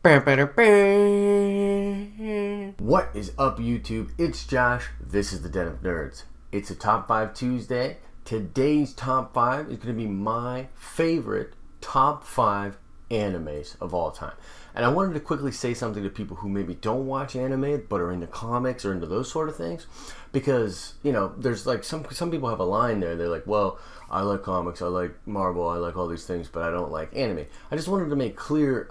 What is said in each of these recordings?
What is up, YouTube? It's Josh. This is the Den of Nerds. It's a Top 5 Tuesday. Today's Top 5 is going to be my favorite Top 5 animes of all time. And I wanted to quickly say something to people who maybe don't watch anime but are into comics or into those sort of things. Because, you know, there's like some people have a line there. They're like, well, I like comics, I like Marvel, I like all these things, but I don't like anime. I just wanted to make clear,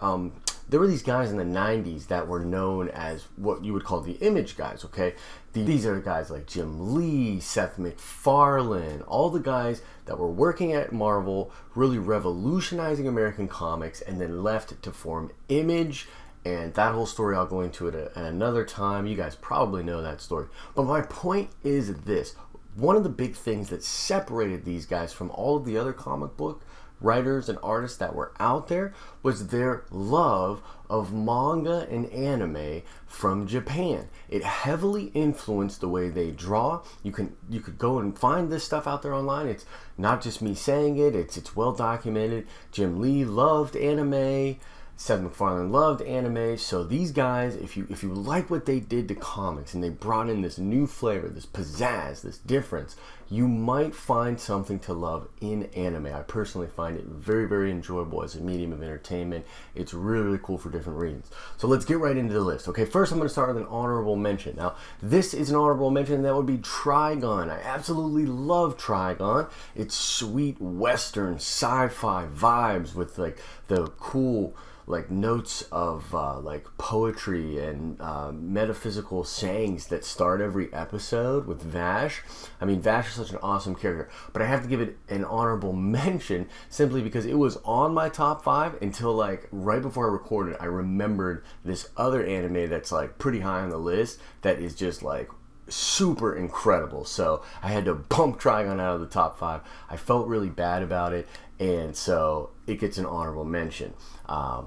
there were these guys in the 90s that were known as what you would call the image guys, okay? These are guys like Jim Lee, Seth MacFarlane, all the guys that were working at Marvel, really revolutionizing American comics, and then left to form Image. And that whole story, I'll go into it at another time. You guys probably know that story. But my point is this. One of the big things that separated these guys from all of the other comic book writers and artists that were out there was their love of manga and anime from Japan. It heavily influenced the way they draw. You could go and find this stuff out there online. It's not just me saying it. It's well documented. Jim Lee loved anime. Seth MacFarlane loved anime. So these guys, if you like what they did to comics and they brought in this new flavor, this pizzazz, this difference, you might find something to love in anime. I personally find it very, very enjoyable as a medium of entertainment. It's really, really cool for different reasons. So let's get right into the list. Okay, first I'm going to start with an honorable mention. Now, this is an honorable mention, and that would be Trigun. I absolutely love Trigun. It's sweet Western sci-fi vibes with like the cool like notes of like poetry and metaphysical sayings that start every episode with Vash. I mean, Vash is such an awesome character, but I have to give it an honorable mention simply because it was on my top 5 until like right before I recorded. I remembered this other anime that's like pretty high on the list that is just like super incredible. So I had to bump Trigun out of the top 5. I felt really bad about it, and so it gets an honorable mention.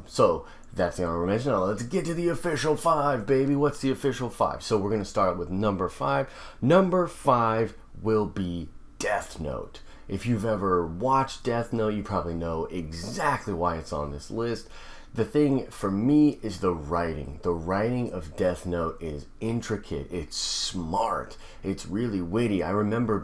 So that's the honorable mention. Now let's get to the official 5, baby. What's the official 5? So we're going to start with number 5. Number 5 will be Death Note. If you've ever watched Death Note, you probably know exactly why it's on this list. The thing for me is the writing. The writing of Death Note is intricate. It's smart. It's really witty. I remember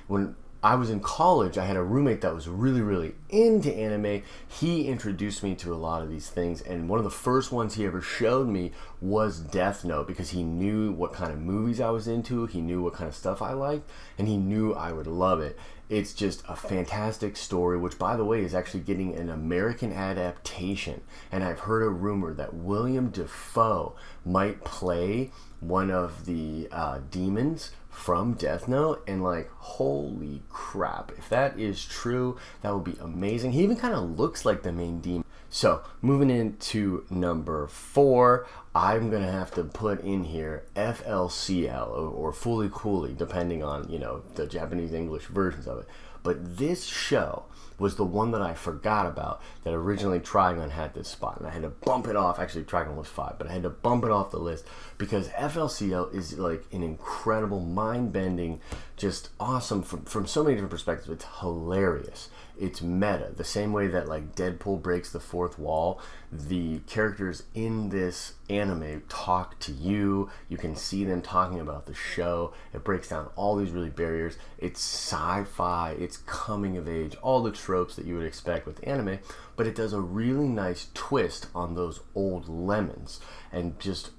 when I was in college, I had a roommate that was really, really into anime. He introduced me to a lot of these things, and one of the first ones he ever showed me was Death Note because he knew what kind of movies I was into, he knew what kind of stuff I liked, and he knew I would love it. It's just a fantastic story, which, by the way, is actually getting an American adaptation. And I've heard a rumor that William Dafoe might play one of the demons from Death Note, and like, holy crap, if that is true, that would be amazing. He even kind of looks like the main demon. So moving into number 4, I'm gonna have to put in here FLCL or Fully Cooley, depending on, you know, the Japanese English versions of it. But this show was the one that I forgot about, that originally Trigun had this spot, and I had to bump it off. Actually, Trigun was 5, but I had to bump it off the list because FLCL is like an incredible, mind-bending, just awesome from so many different perspectives. It's hilarious. It's meta. The same way that like Deadpool breaks the fourth wall, the characters in this anime talk to you. You can see them talking about the show. It breaks down all these really barriers. It's sci-fi. It's coming of age. All the tropes that you would expect with anime, but it does a really nice twist on those old lemons and just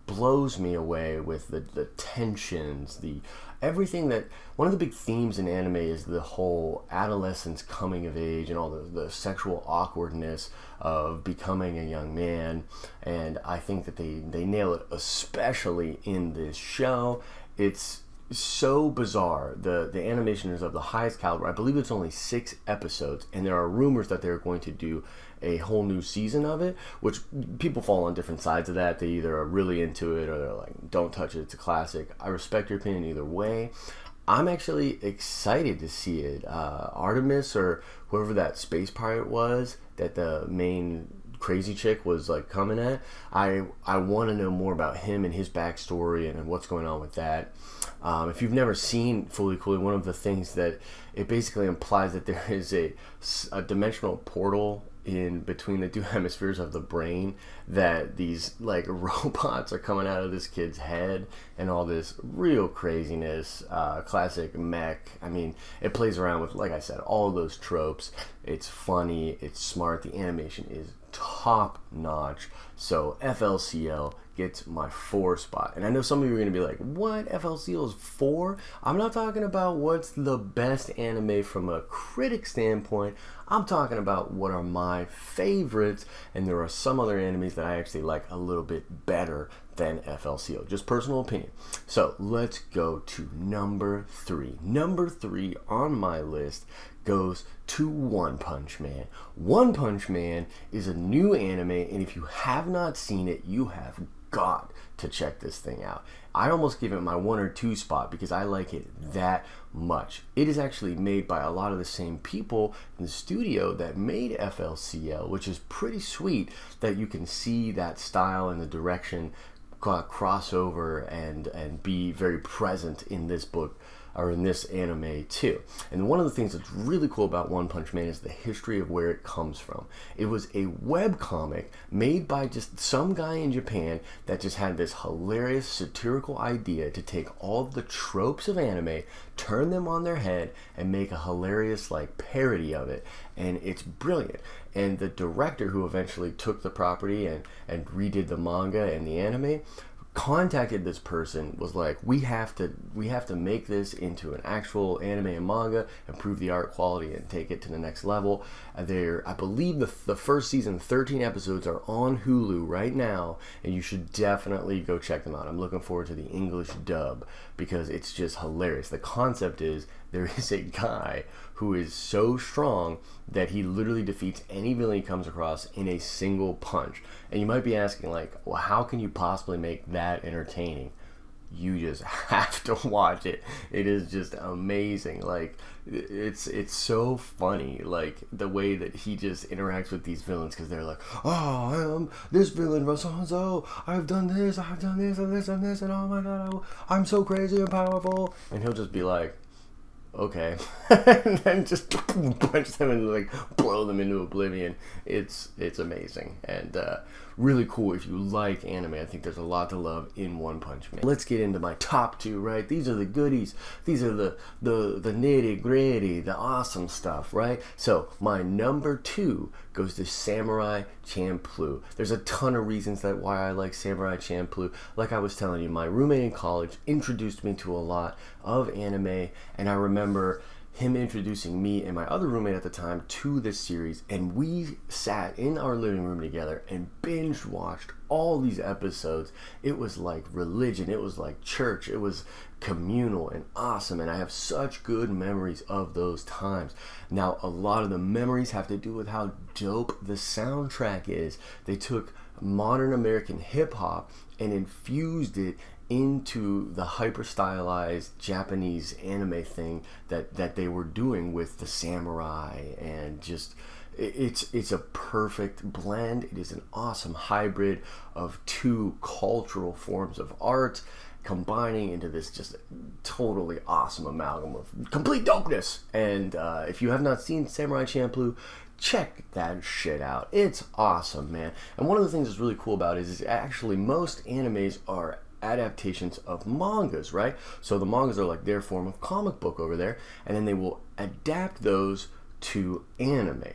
blows me away with the tensions, the everything that one of the big themes in anime is the whole adolescence coming of age and all the sexual awkwardness of becoming a young man. And I think that they nail it, especially in this show. It's so bizarre. The animation is of the highest caliber. I believe it's only 6 episodes, and there are rumors that they're going to do a whole new season of it, which people fall on different sides of that. They either are really into it or they're like, don't touch it, it's a classic. I respect your opinion either way. I'm actually excited to see it. Artemis, or whoever that space pirate was that the main crazy chick was like coming at, I want to know more about him and his backstory and what's going on with that. If you've never seen Fully Cooley, one of the things that it basically implies that there is a dimensional portal in between the 2 hemispheres of the brain that these like robots are coming out of this kid's head and all this real craziness. Classic mech. I mean, it plays around with, like I said, all those tropes. It's funny, it's smart, the animation is top notch. So FLCL gets my 4 spot. And I know some of you are going to be like, what? FLCL is 4? I'm not talking about what's the best anime from a critic standpoint. I'm talking about what are my favorites, and there are some other animes that I actually like a little bit better than FLCL. Just personal opinion. So let's go to number 3. Number 3 on my list goes to One Punch Man. One Punch Man is a new anime, and if you have not seen it, you have got to check this thing out. I almost give it my 1 or 2 spot because I like it that much. It is actually made by a lot of the same people in the studio that made FLCL, which is pretty sweet that you can see that style and the direction crossover and be very present in this book or in this anime too. And one of the things that's really cool about One Punch Man is the history of where it comes from. It was a webcomic made by just some guy in Japan that just had this hilarious satirical idea to take all of the tropes of anime, turn them on their head, and make a hilarious like parody of it. And it's brilliant. And the director who eventually took the property and redid the manga and the anime contacted this person, was like, we have to make this into an actual anime and manga, improve the art quality and take it to the next level. I believe the first season, 13 episodes, are on Hulu right now, and you should definitely go check them out. I'm looking forward to the English dub because it's just hilarious. The concept is there is a guy who is so strong that he literally defeats any villain he comes across in a single punch. And you might be asking, like, well, how can you possibly make that entertaining? You just have to watch it. It is just amazing. Like, it's so funny, like the way that he just interacts with these villains, because they're like, oh, I am this villain from so and so, I've done this and this and this, and oh my god, I'm so crazy and powerful. And he'll just be like, okay, and then just punch them and like blow them into oblivion. It's amazing and really cool. If you like anime, I think there's a lot to love in One Punch Man. Let's get into my top 2, right? These are the goodies. These are the nitty gritty, the awesome stuff, right? So my number 2 goes to Samurai Champloo. There's a ton of reasons why I like Samurai Champloo. Like I was telling you, my roommate in college introduced me to a lot of anime, and I remember him introducing me and my other roommate at the time to this series, and we sat in our living room together and binge watched all these episodes. It was like religion, it was like church, it was communal and awesome, and I have such good memories of those times. Now, a lot of the memories have to do with how dope the soundtrack is. They took modern American hip-hop and infused it into the hyper stylized Japanese anime thing that they were doing with the samurai, and just it's a perfect blend. It is an awesome hybrid of 2 cultural forms of art combining into this just totally awesome amalgam of complete dopeness. And if you have not seen Samurai Champloo, check that shit out. It's awesome, man. And one of the things that's really cool about it is actually most animes are adaptations of mangas, right? So the mangas are like their form of comic book over there, and then they will adapt those to anime.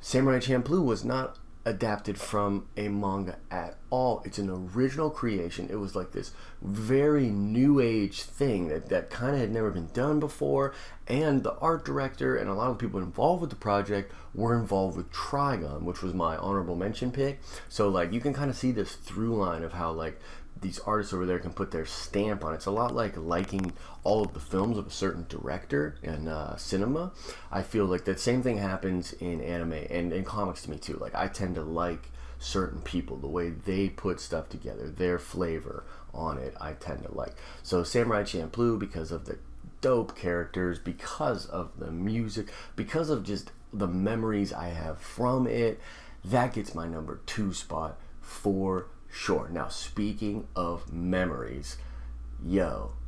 Samurai Champloo was not adapted from a manga at all. It's an original creation. It was like this very new age thing that kind of had never been done before, and the art director and a lot of the people involved with the project were involved with Trigun, which was my honorable mention pick. So like you can kind of see this through line of how like these artists over there can put their stamp on it. It's a lot like liking all of the films of a certain director in cinema. I feel like that same thing happens in anime and in comics to me too. Like I tend to like certain people, the way they put stuff together, their flavor on it, I tend to like. So Samurai Champloo, because of the dope characters, because of the music, because of just the memories I have from it, that gets my number 2 spot for sure. Now, speaking of memories,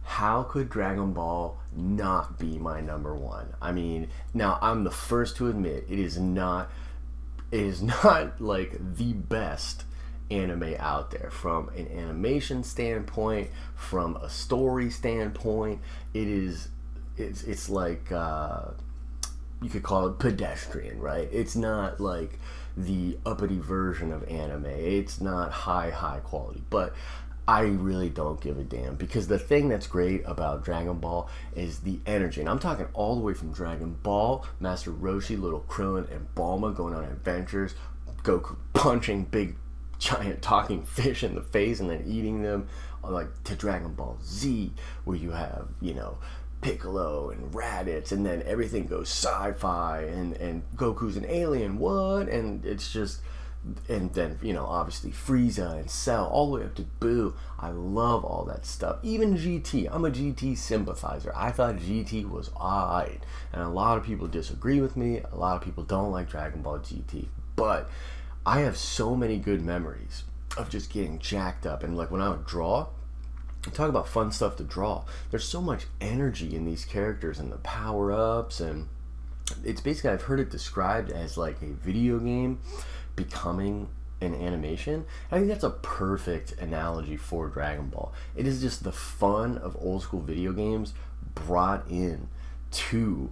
how could Dragon Ball not be my number 1? I mean, now I'm the first to admit it is not like the best anime out there from an animation standpoint, from a story standpoint. It's like you could call it pedestrian, right? It's not like the uppity version of anime. It's not high quality, but I really don't give a damn, because the thing that's great about Dragon Ball is the energy. And I'm talking all the way from Dragon Ball, Master Roshi, Little Krillin, and Bulma going on adventures, Goku punching big giant talking fish in the face and then eating them, like to Dragon Ball Z, where you have, Piccolo and Raditz, and then everything goes sci-fi, and Goku's an alien, what? And it's just, and then, obviously Frieza and Cell, all the way up to Boo. I love all that stuff. Even GT. I'm a GT sympathizer. I thought GT was alright. And a lot of people disagree with me. A lot of people don't like Dragon Ball GT. But I have so many good memories of just getting jacked up. And like when I would draw, talk about fun stuff to draw. There's so much energy in these characters and the power-ups, and it's basically, I've heard it described as like a video game becoming an animation. I think that's a perfect analogy for Dragon Ball. It is just the fun of old school video games brought in to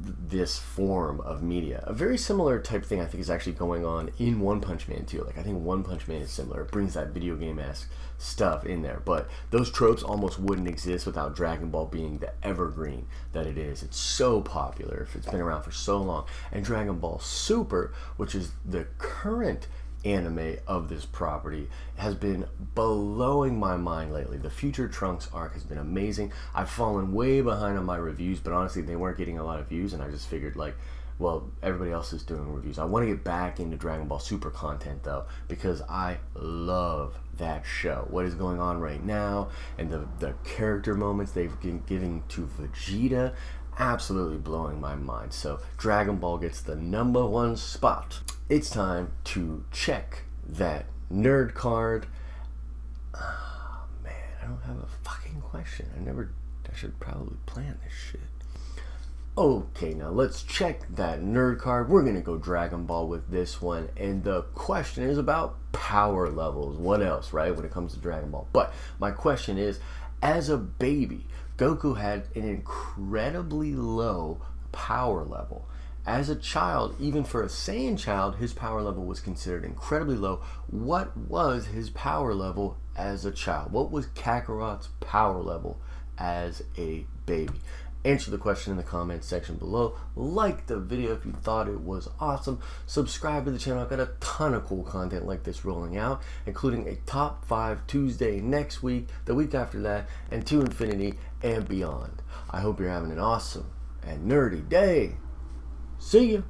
this form of media. A very similar type thing I think is actually going on in One Punch Man too. Like I think One Punch Man is similar. It brings that video game-esque stuff in there, but those tropes almost wouldn't exist without Dragon Ball being the evergreen that it is. It's so popular. It's been around for so long. And Dragon Ball Super, which is the current anime of this property, has been blowing my mind lately. The Future Trunks arc has been amazing. I've fallen way behind on my reviews, but honestly they weren't getting a lot of views, and I just figured like, well, everybody else is doing reviews. I want to get back into Dragon Ball Super content though, because I love that show. What is going on right now, and the character moments they've been giving to Vegeta, absolutely blowing my mind. So Dragon Ball gets the #1 spot. It's time to check that nerd card. Oh, man, I don't have a fucking question. I should probably plan this shit. Okay, now let's check that nerd card. We're gonna go Dragon Ball with this one, and the question is about power levels. What else, right, when it comes to Dragon Ball? But my question is, as a baby, Goku had an incredibly low power level. As a child, even for a Saiyan child, his power level was considered incredibly low. What was his power level as a child? What was Kakarot's power level as a baby? Answer the question in the comments section below. Like the video if you thought it was awesome. Subscribe to the channel. I've got a ton of cool content like this rolling out, including a top 5 Tuesday next week, the week after that, and to infinity and beyond. I hope you're having an awesome and nerdy day. See ya.